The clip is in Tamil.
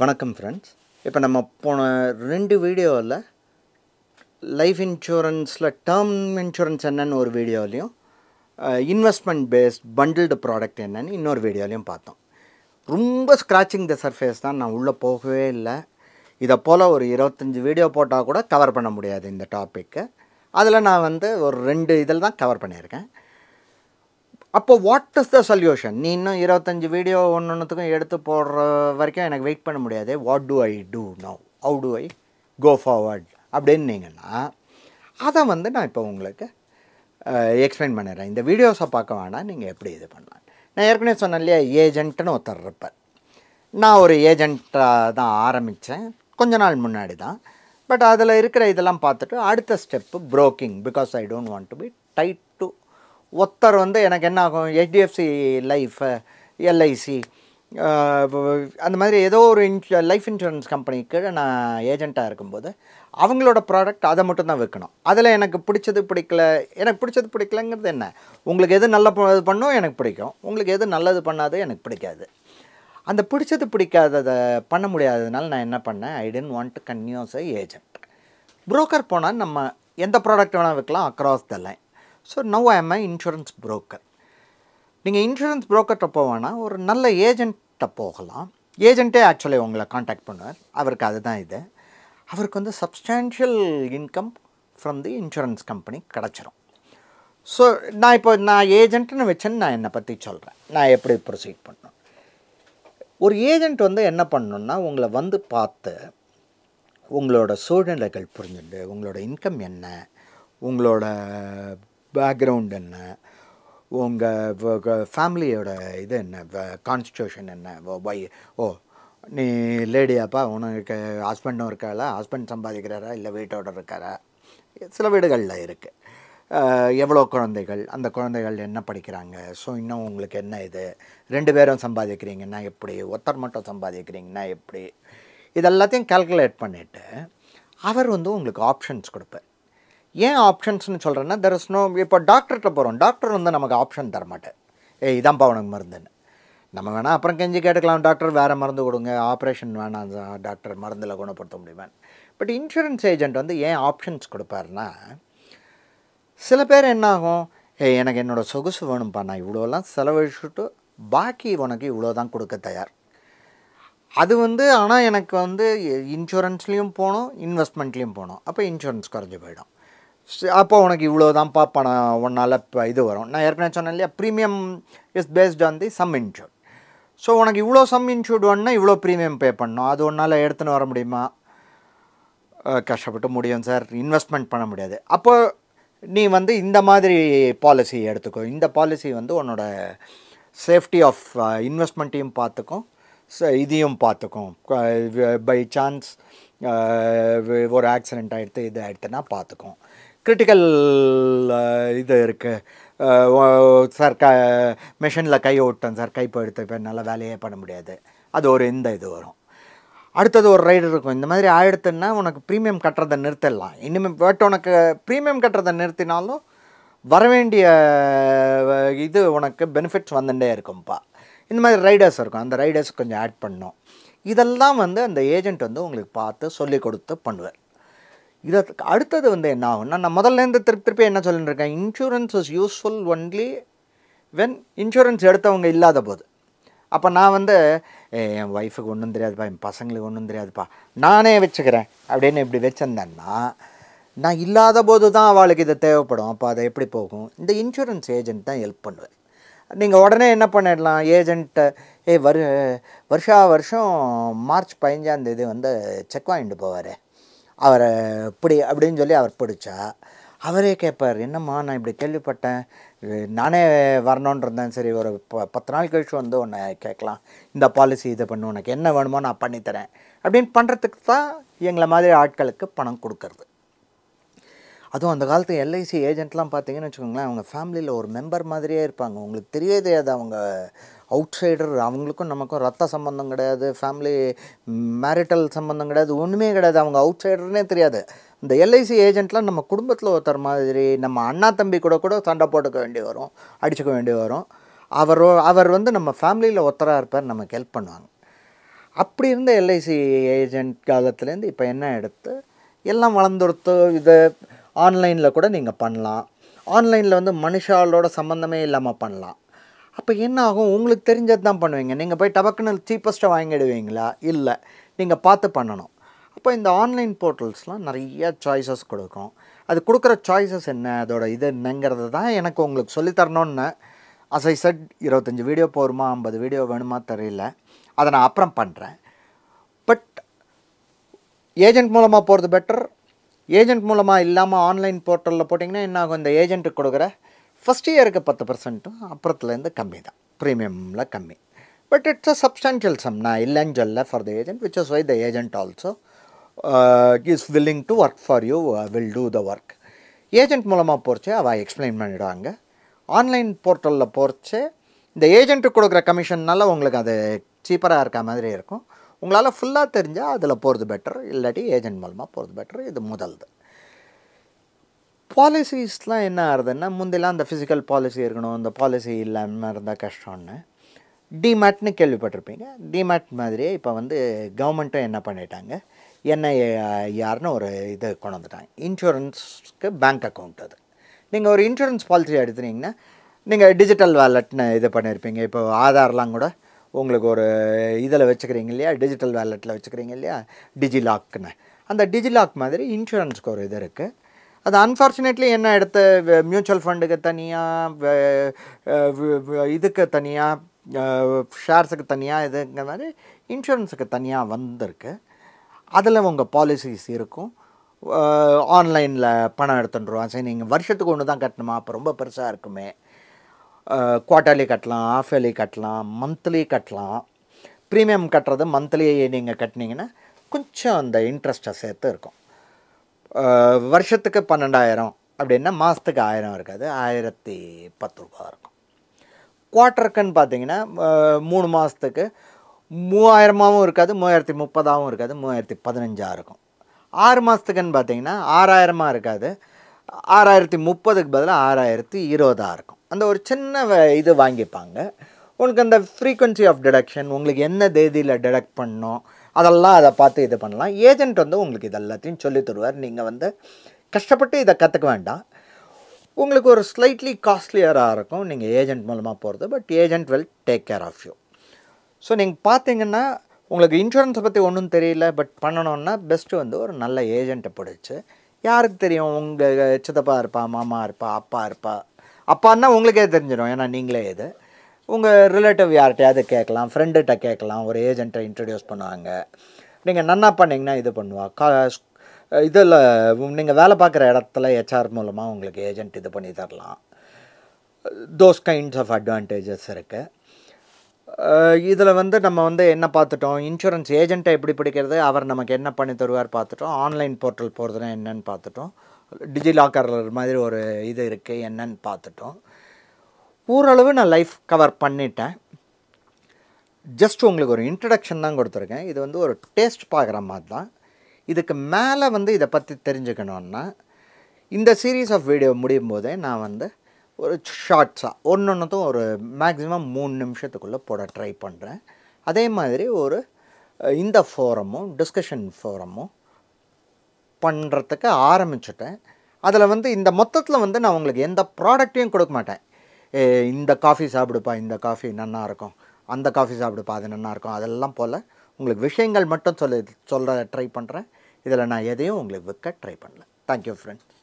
வணக்கம் ஃப்ரெண்ட்ஸ். இப்போ நம்ம போன 2 வீடியோவில் லைஃப் இன்சூரன்ஸில் டேர்ம் இன்சூரன்ஸ் என்னன்னு ஒரு வீடியோலையும் இன்வெஸ்ட்மெண்ட் பேஸ்ட் பண்டில்டு ப்ராடக்ட் என்னன்னு இன்னொரு வீடியோலையும் பார்த்தோம். ரொம்ப ஸ்க்ராச்சிங் த சர்ஃபேஸ் தான், நான் உள்ளே போகவே இல்லை. இதை போல் ஒரு 25 வீடியோ போட்டால் கூட கவர் பண்ண முடியாது இந்த டாப்பிக்கு. அதில் நான் ஒரு 2 இதில் தான் கவர் பண்ணியிருக்கேன். அப்போது வாட் இஸ் த சொல்யூஷன்? நீ இன்னும் 25 வீடியோ ஒன்றுத்துக்கும் எடுத்து போடுற வரைக்கும் எனக்கு வெயிட் பண்ண முடியாது. What do I do now? How do I go forward அப்படின்னீங்கன்னா அதை நான் இப்போ உங்களுக்கு எக்ஸ்பிளைன் பண்ணிடுறேன். இந்த வீடியோஸை பார்க்க வேணாம், நீங்கள் எப்படி இது பண்ணலாம். நான் ஏற்கனவே சொன்னேன் இல்லையா, ஏஜென்ட்டுன்னு ஒருத்தர் இருப்பார். நான் ஒரு ஏஜென்ட்டாக தான் ஆரம்பித்தேன் கொஞ்ச நாள் முன்னாடி தான். பட் அதில் இருக்கிற இதெல்லாம் பார்த்துட்டு அடுத்த step broking. Because I don't want to be tied to ஒருத்தர் எனக்கு என்ன ஆகும், ஹெச்டிஎஃப்சி லைஃப், எல்ஐசி அந்த மாதிரி ஏதோ ஒரு லைஃப் இன்சூரன்ஸ் கம்பெனிக்கு நான் ஏஜெண்ட்டாக இருக்கும்போது அவங்களோட ப்ராடக்ட் அதை மட்டும்தான் விற்கணும். அதில் எனக்கு பிடிச்சது பிடிக்கலங்கிறது என்ன, உங்களுக்கு எது நல்ல பண்ணும் எனக்கு பிடிக்கும், உங்களுக்கு எது நல்லது பண்ணாது எனக்கு பிடிக்காது. அந்த பிடிக்காததை பண்ண முடியாததுனால நான் என்ன பண்ணேன், I didn't want to continues agent. Broker போனால் நம்ம எந்த ப்ராடக்ட் வேணால் விற்கலாம் across the line. So now I am I insurance broker. நீங்கள் இன்சூரன்ஸ் புரோக்கர்கிட்ட போவேன்னா ஒரு நல்ல ஏஜென்ட்டை போகலாம். ஏஜென்ட்டே ஆக்சுவலி உங்களை காண்டாக்ட் பண்ணுவார். அவருக்கு அதுதான் இது. அவருக்கு substantial income from the insurance company கிடச்சிரும். ஸோ நான் ஏஜென்ட்டுன்னு வச்சேன்னு நான் என்னை பற்றி சொல்கிறேன், நான் எப்படி ப்ரொசீட் பண்ணணும். ஒரு ஏஜென்ட் என்ன பண்ணணுன்னா உங்களை பார்த்து உங்களோட சூழ்நிலைகள் புரிஞ்சுட்டு, உங்களோட இன்கம் என்ன, உங்களோட பேக்ரவுண்ட் என்ன, உங்கள் ஃபேமிலியோட இது என்ன, கான்ஸ்டியூஷன் என்ன, நீ லேடியாப்பா, உனக்கு ஹஸ்பண்டும் இருக்காளா, ஹஸ்பண்ட் சம்பாதிக்கிறாரா இல்லை வீட்டோட இருக்காரா, சில வீடுகளில் இருக்குது. எவ்வளோ குழந்தைகள், அந்த குழந்தைகள் என்ன படிக்கிறாங்க, ஸோ இன்னும் உங்களுக்கு என்ன இது, 2 பேரும் சம்பாதிக்கிறீங்கன்னா எப்படி, ஒருத்தர் மட்டும் சம்பாதிக்கிறீங்கன்னா எப்படி, இதெல்லாத்தையும் கால்குலேட் பண்ணிவிட்டு அவர் உங்களுக்கு ஆப்ஷன்ஸ் கொடுப்பார். ஏன் ஆப்ஷன்ஸ்னு சொல்கிறேன்னா, தெர் இஸ் நோ, இப்போ டாக்டர்கிட்ட போகிறோம், டாக்டர் நமக்கு ஆப்ஷன் தரமாட்டார். இதான்ப்பா உனக்கு மருந்துன்னு. நம்ம வேணால் அப்புறம் கெஞ்சி கேட்டுக்கலாம், டாக்டர் வேறு மருந்து கொடுங்க, ஆப்ரேஷன் வேணாம் டாக்டர், மருந்தில் குணப்படுத்த முடியுமா. பட் இன்சூரன்ஸ் ஏஜென்ட் ஏன் ஆப்ஷன்ஸ் கொடுப்பாருன்னா, சில பேர் என்ன ஆகும், எனக்கு என்னோடய சொகுசு வேணும்ப்பா, நான் இவ்வளோலாம் செலவழிச்சுட்டு பாக்கி உனக்கு இவ்வளோ தான் கொடுக்க தயார். அது ஆனால் எனக்கு இன்சூரன்ஸ்லேயும் போகணும், இன்வெஸ்ட்மெண்ட்லேயும் போகணும். அப்போ இன்சூரன்ஸ் குறைஞ்சி போயிடும். அப்போ உனக்கு இவ்வளோ தான்ப்பா பணம் ஒன்றால் இப்போ இது வரும். நான் ஏற்கனவே சொன்னேன் இல்லையா, premium is based on the some insured. So உனக்கு இவ்வளோ சம் இன்சூர்ட் வேணுன்னா இவ்வளோ ப்ரீமியம் பே பண்ணணும். அது ஒன்றால் எடுத்துன்னு வர முடியுமா? கஷ்டப்பட்டு முடியும் சார், இன்வெஸ்ட்மெண்ட் பண்ண முடியாது. அப்போ நீ இந்த மாதிரி பாலிசி எடுத்துக்கோ. இந்த பாலிசி உன்னோட சேஃப்டி ஆஃப் இன்வெஸ்ட்மெண்ட்டையும் பார்த்துக்கும், இதையும் பார்த்துக்கும். பை சான்ஸ் ஒரு ஆக்சிடெண்ட் ஆகிடுத்து, இது ஆகிடுத்துன்னா பார்த்துக்கும். கிரிட்டிக்கல் இது இருக்குது சார், மிஷினில் கை ஓட்டேன் சார், கை போயிடுத்து, இப்போ என்னால் வேலையே பண்ண முடியாது, அது ஒரு இது வரும். அடுத்தது ஒரு ரைடு இருக்கும். இந்த மாதிரி ஆகிடுத்துன்னா உனக்கு ப்ரீமியம் கட்டுறதை நிறுத்திடலாம். இனிமேல் பட் உனக்கு ப்ரீமியம் கட்டுறதை நிறுத்தினாலும் வரவேண்டிய இது உனக்கு பெனிஃபிட்ஸ் வந்துட்டே இருக்கும்ப்பா. இந்த மாதிரி ரைடர்ஸ் இருக்கும், அந்த ரைடர்ஸ் கொஞ்சம் ஆட் பண்ணணும். இதெல்லாம் அந்த ஏஜென்ட் உங்களுக்கு பார்த்து சொல்லி கொடுத்து பண்ணுவார். இதை அடுத்தது என்ன ஆகும்னா, நான் முதல்லேருந்து திருப்பி என்ன சொல்லிட்டு இருக்கேன், insurance is useful only when insurance எடுத்தவங்க இல்லாத போது. அப்போ நான் என் ஒய்ஃபுக்கு ஒன்றும் தெரியாதுப்பா, என் பசங்களுக்கு ஒன்றும் தெரியாதுப்பா, நானே வச்சுக்கிறேன் அப்படின்னு இப்படி வச்சுருந்தேன்னா, நான் இல்லாத போது தான் அவளுக்கு இது தேவைப்படும். அப்போ அதை எப்படி போகும்? இந்த இன்சூரன்ஸ் ஏஜென்ட் தான் ஹெல்ப் பண்ணுவேன். நீங்கள் உடனே என்ன பண்ணிடலாம், ஏஜென்ட்டை வருஷம் மார்ச் 15 செக் வாங்கிட்டு போவார், அவரை இப்படி அப்படின்னு சொல்லி அவர் பிடிச்சா அவரே கேட்பார், என்னம்மா நான் இப்படி கேள்விப்பட்டேன், நானே வரணுன்னு இருந்தேன், சரி ஒரு 10 நாள் கழிச்சு உன்னை கேட்கலாம், இந்த பாலிசி இதை பண்ணு, உனக்கு என்ன வேணுமோ நான் பண்ணித்தரேன் அப்படின்னு பண்ணுறதுக்கு தான் எங்களை மாதிரி ஆட்களுக்கு பணம் கொடுக்கறது. அதுவும் அந்த காலத்து எல்ஐசி ஏஜென்ட்லாம் பார்த்தீங்கன்னு வச்சுக்கோங்களேன், அவங்க ஃபேமிலியில் ஒரு மெம்பர் மாதிரியே இருப்பாங்க. உங்களுக்கு தெரியவே தெரியாது அவங்க அவுட் சைடர். அவங்களுக்கும் நமக்கும் ரத்த சம்பந்தம் கிடையாது, ஃபேமிலி மேரிட்டல் சம்பந்தம் கிடையாது, ஒன்றுமே கிடையாது. அவங்க அவுட் சைடர்னே தெரியாது. இந்த எல்ஐசி ஏஜென்ட்லாம் நம்ம குடும்பத்தில் ஒருத்தர் மாதிரி, நம்ம அண்ணா தம்பி கூட சண்டை போட்டுக்க வேண்டி வரும், அடிச்சுக்க வேண்டி வரும். அவர் நம்ம ஃபேமிலியில் ஒருத்தராக இருப்பார், நமக்கு ஹெல்ப் பண்ணுவாங்க. அப்படி இருந்த எல்ஐசி ஏஜென்ட் காலத்துலேருந்து இப்போ என்ன எடுத்து எல்லாம் வளர்ந்துடுத்து. இதை ஆன்லைனில் கூட நீங்கள் பண்ணலாம். ஆன்லைனில் வந்து மனுஷாலோட சம்மந்தமே இல்லாமல் பண்ணலாம். அப்போ என்ன ஆகும், உங்களுக்கு தெரிஞ்சது தான் பண்ணுவீங்க. நீங்கள் போய் டபக்குன்னு சீப்பஸ்ட்டாக வாங்கிடுவீங்களா? இல்லை, நீங்கள் பார்த்து பண்ணணும். அப்போ இந்த ஆன்லைன் போர்ட்டல்ஸ்லாம் நிறைய சாய்ஸஸ் கொடுக்கும். அது கொடுக்குற சாய்ஸஸ் என்ன, அதோட இது என்னங்கிறது தான் எனக்கு உங்களுக்கு சொல்லித்தரணுன்னு அஸ் ஐ செட். 25 வீடியோ போருமா, 50 வீடியோ வேணுமா தெரியல, அதை நான் அப்புறம் பண்ணுறேன். பட் ஏஜென்ட் மூலமாக போகிறது பெட்டர். ஏஜென்ட் மூலமாக இல்லாமல் ஆன்லைன் போர்ட்டலில் போட்டிங்கன்னா என்ன ஆகும், இந்த ஏஜென்ட்டுக்கு கொடுக்குற ஃபஸ்ட் இயருக்கு 10% அப்புறத்துலேருந்து கம்மி தான், ப்ரீமியமில் கம்மி. But it's a substantial sum, நான் இல்லைன்னு சொல்ல for the agent, which is why the agent also is willing to work for you, will do the work. Agent மூலமாக போகிறச்சே அவள் எக்ஸ்பிளைன் பண்ணிவிடுவாங்க. ஆன்லைன் போர்ட்டலில் போகிறச்சே இந்த ஏஜென்ட்டுக்கு கொடுக்குற கமிஷன்னால் உங்களுக்கு அது சீப்பராக இருக்க மாதிரி இருக்கும். உங்களால் ஃபுல்லாக தெரிஞ்சால் அதில் போகிறது பெட்டர், இல்லாட்டி ஏஜென்ட் மூலமாக போகிறது பெட்டர். இது முதல்து. பாலிசிஸ்லாம் என்ன ஆகுதுன்னா, முந்திலாம் அந்த ஃபிசிக்கல் பாலிசி இருக்கணும், இந்த பாலிசி இல்லாமல் இருந்தால் கஷ்டம்னு. டிமேட்னு கேள்விப்பட்டிருப்பீங்க. டிமேட் மாதிரியே இப்போ வந்து கவர்மெண்ட்டும் என்ன பண்ணிட்டாங்க, என்ஐஆர்னு ஒரு இது கொண்டு வந்துட்டாங்க. இன்சூரன்ஸ்க்கு பேங்க் அக்கௌண்ட். அது நீங்கள் ஒரு இன்சூரன்ஸ் பாலிசி எடுத்துனீங்கன்னா நீங்கள் டிஜிட்டல் வேலெட்னு இது பண்ணியிருப்பீங்க. இப்போ ஆதார்லாம் கூட உங்களுக்கு ஒரு இதில் வச்சுக்கிறீங்க இல்லையா, டிஜிட்டல் வேலெட்டில் வச்சுக்கிறீங்க இல்லையா, டிஜிலாக்னு. அந்த டிஜிலாக் மாதிரி இன்சூரன்ஸ்க்கு ஒரு இது இருக்குது. அது அன்ஃபார்ச்சுனேட்லி என்ன எடுத்து மியூச்சுவல் ஃபண்டுக்கு தனியாக, இதுக்கு தனியாக, ஷேர்ஸுக்கு தனியாக, இதுங்கிற மாதிரி இன்சூரன்ஸுக்கு தனியாக வந்திருக்கு. அதில் உங்கள் பாலிசிஸ் இருக்கும். ஆன்லைனில் பணம் எடுத்துட்டுருவான். சரி, நீங்கள் வருஷத்துக்கு ஒன்று தான் கட்டணுமா, அப்போ ரொம்ப பெருசாக இருக்குமே. குவார்ட்டர்லி கட்டலாம், ஆஃப் இயர்லி கட்டலாம், மந்த்லி கட்டலாம். ப்ரீமியம் கட்டுறது மந்த்லி நீங்கள் கட்டினீங்கன்னா கொஞ்சம் அந்த இன்ட்ரெஸ்ட்டை சேர்த்து இருக்கும். வருஷத்துக்கு 12,000 அப்படின்னா மாதத்துக்கு 1000 இருக்காது, 1010 ரூபா இருக்கும். குவார்ட்டருக்குன்னு பார்த்தீங்கன்னா 3 மாதத்துக்கு 3000ஆகவும் இருக்காது, 3030ஆகவும் இருக்காது, 3015 இருக்கும். 6 மாதத்துக்குன்னு பார்த்தீங்கன்னா 6000 இருக்காது, 6030க்கு பதிலாக 6020 இருக்கும். அந்த ஒரு சின்ன இது வாங்கிப்பாங்க. உங்களுக்கு அந்த ஃப்ரீக்வன்சி ஆஃப் டிடக்ஷன், உங்களுக்கு என்ன தேதியில் டிடக்ட் பண்ணணும், அதெல்லாம் அதை பார்த்து இது பண்ணலாம். ஏஜென்ட் வந்து உங்களுக்கு இது எல்லாத்தையும் சொல்லி தருவார். நீங்கள் வந்து கஷ்டப்பட்டு இதை கற்றுக்க வேண்டாம். உங்களுக்கு ஒரு ஸ்லைட்லி காஸ்ட்லியராக இருக்கும் நீங்கள் ஏஜென்ட் மூலமாக போகிறது. But agent will take care of you. So நீங்கள் பார்த்தீங்கன்னா உங்களுக்கு இன்சூரன்ஸை பற்றி ஒன்றும் தெரியல, பட் பண்ணணுன்னா பெஸ்ட்டு வந்து ஒரு நல்ல ஏஜென்ட்டை பிடிச்சி, யாருக்கு தெரியும், உங்கள் சித்தப்பா இருப்பா, மாமா இருப்பா, அப்பா இருப்பா. அப்பான்னா உங்களுக்கே தெரிஞ்சிடும், ஏன்னா நீங்களே இது. உங்கள் ரிலேட்டிவ் யார்கிட்டையாவது கேட்கலாம், ஃப்ரெண்டுகிட்ட கேட்கலாம், ஒரு ஏஜென்ட்டை இன்ட்ரடியூஸ் பண்ணுவாங்க. நீங்கள் நன்னா பண்ணிங்கன்னா இது பண்ணுவா. இதில் நீங்கள் வேலை பார்க்குற இடத்துல ஹெச்ஆர் மூலமாக உங்களுக்கு ஏஜென்ட் இது பண்ணி தரலாம். தோஸ் கைண்ட்ஸ் ஆஃப் அட்வான்டேஜஸ் இருக்குது. இதில் வந்து நம்ம வந்து என்ன பார்த்துட்டோம், இன்சூரன்ஸ் ஏஜென்ட்டை எப்படி பிடிக்கிறது, அவர் நமக்கு என்ன பண்ணி தருவார் பார்த்துட்டோம். ஆன்லைன் போர்ட்டல் போகிறதுனா என்னன்னு பார்த்துட்டோம். டிஜிலாக்கர் மாதிரி ஒரு இது இருக்குது என்னன்னு பார்த்துட்டோம். ஓரளவு நான் லைஃப் கவர் பண்ணிட்டேன். ஜஸ்ட் உங்களுக்கு ஒரு இன்ட்ரடக்ஷன் தான் கொடுத்துருக்கேன். இது வந்து ஒரு டேஸ்ட் பார்க்குற மாதிரி தான். இதுக்கு மேலே வந்து இதை பற்றி தெரிஞ்சுக்கணுன்னா இந்த சீரீஸ் ஆஃப் வீடியோ முடியும் போதே நான் வந்து ஒரு ஷார்ட்ஸாக ஒன்றுத்தும் ஒரு மேக்ஸிமம் 3 நிமிஷத்துக்குள்ளே போட ட்ரை பண்ணுறேன். அதே மாதிரி ஒரு இந்த ஃபோரமும் டிஸ்கஷன் ஃபோரமும் பண்ணுறதுக்கு ஆரம்பிச்சுட்டேன். அதில் வந்து இந்த மொத்தத்தில் வந்து நான் உங்களுக்கு எந்த ப்ராடக்ட்டையும் கொடுக்க மாட்டேன். இந்த காஃபி சாப்பிடுப்பா, இந்த காஃபி நன்னா இருக்கும், அந்த காஃபி சாப்பிடுப்பா, அது நன்னா இருக்கும், அதெல்லாம் போல் உங்களுக்கு விஷயங்கள் மட்டும் சொல்ல ட்ரை பண்ணுறேன். இதில் நான் எதையும் உங்களுக்கு விற்க ட்ரை பண்ணல. Thank you friends.